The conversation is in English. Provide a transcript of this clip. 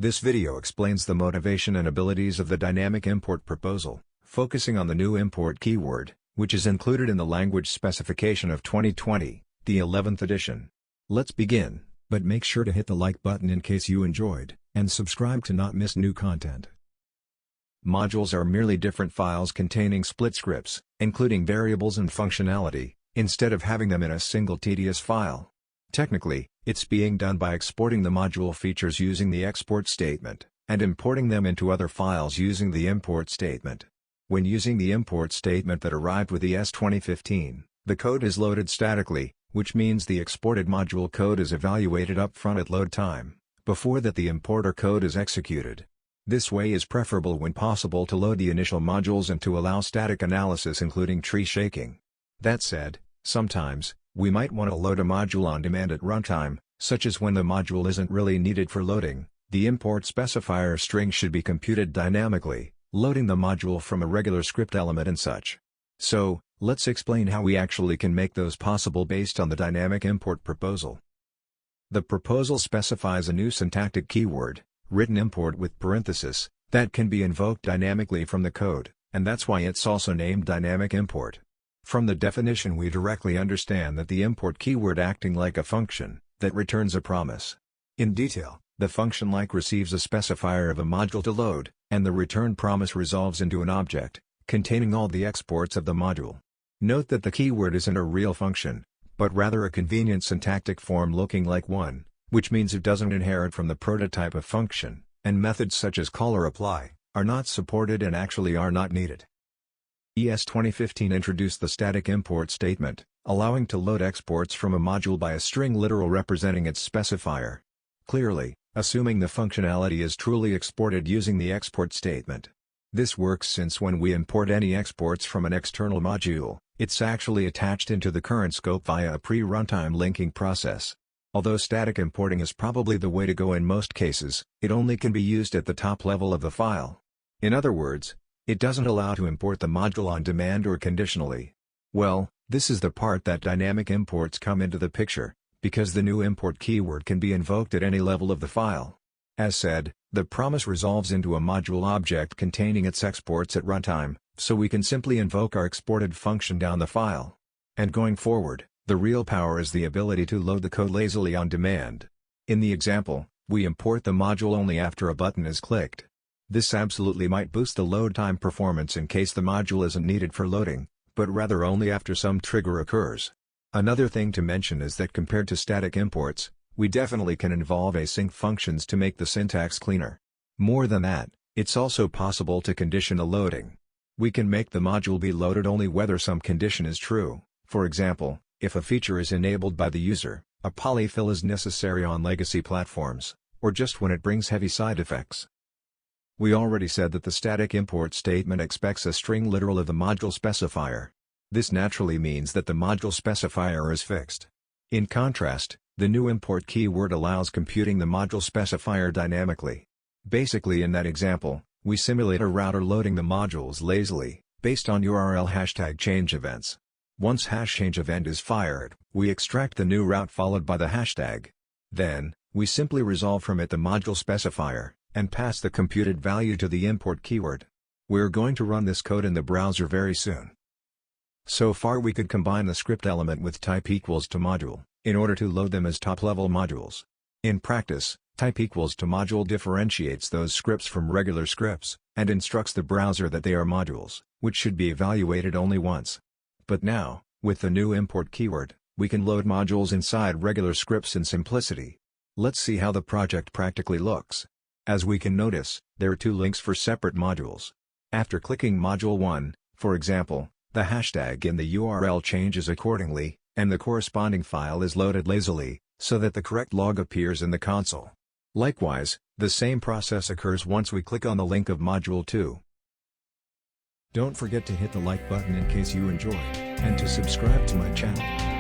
This video explains the motivation and abilities of the dynamic import proposal, focusing on the new import keyword, which is included in the language specification of 2020, the 11th edition. Let's begin, but make sure to hit the like button in case you enjoyed, and subscribe to not miss new content. Modules are merely different files containing split scripts, including variables and functionality, instead of having them in a single tedious file. Technically, it's being done by exporting the module features using the export statement, and importing them into other files using the import statement. When using the import statement that arrived with ES2015, the code is loaded statically, which means the exported module code is evaluated upfront at load time, before that the importer code is executed. This way is preferable when possible to load the initial modules and to allow static analysis including tree shaking. That said, sometimes, we might want to load a module on demand at runtime, such as when the module isn't really needed for loading. The import specifier string should be computed dynamically, loading the module from a regular script element and such. So, let's explain how we actually can make those possible based on the dynamic import proposal. The proposal specifies a new syntactic keyword, written import with parenthesis, that can be invoked dynamically from the code, and that's why it's also named dynamic import. From the definition we directly understand that the import keyword acting like a function, that returns a promise. In detail, the function like receives a specifier of a module to load, and the return promise resolves into an object, containing all the exports of the module. Note that the keyword isn't a real function, but rather a convenient syntactic form looking like one, which means it doesn't inherit from the prototype of function, and methods such as call or apply, are not supported and actually are not needed. ES2015 introduced the static import statement, allowing to load exports from a module by a string literal representing its specifier. Clearly, assuming the functionality is truly exported using the export statement. This works since when we import any exports from an external module, it's actually attached into the current scope via a pre-runtime linking process. Although static importing is probably the way to go in most cases, it only can be used at the top level of the file. In other words, it doesn't allow to import the module on demand or conditionally. Well, this is the part that dynamic imports come into the picture, because the new import keyword can be invoked at any level of the file. As said, the promise resolves into a module object containing its exports at runtime, so we can simply invoke our exported function down the file. And going forward, the real power is the ability to load the code lazily on demand. In the example, we import the module only after a button is clicked. This absolutely might boost the load time performance in case the module isn't needed for loading, but rather only after some trigger occurs. Another thing to mention is that compared to static imports, we definitely can involve async functions to make the syntax cleaner. More than that, it's also possible to condition a loading. We can make the module be loaded only whether some condition is true. For example, if a feature is enabled by the user, a polyfill is necessary on legacy platforms, or just when it brings heavy side effects. We already said that the static import statement expects a string literal of the module specifier. This naturally means that the module specifier is fixed. In contrast, the new import keyword allows computing the module specifier dynamically. Basically in that example, we simulate a router loading the modules lazily, based on URL #change events. Once #change event is fired, we extract the new route followed by the hashtag. Then, we simply resolve from it the module specifier, and pass the computed value to the import keyword. We're going to run this code in the browser very soon. So far we could combine the script element with type equals to module, in order to load them as top-level modules. In practice, type equals to module differentiates those scripts from regular scripts, and instructs the browser that they are modules, which should be evaluated only once. But now, with the new import keyword, we can load modules inside regular scripts in simplicity. Let's see how the project practically looks. As we can notice, there are two links for separate modules. After clicking module 1, for example, the hashtag in the URL changes accordingly, and the corresponding file is loaded lazily, so that the correct log appears in the console. Likewise, the same process occurs once we click on the link of module 2. Don't forget to hit the like button in case you enjoyed, and to subscribe to my channel.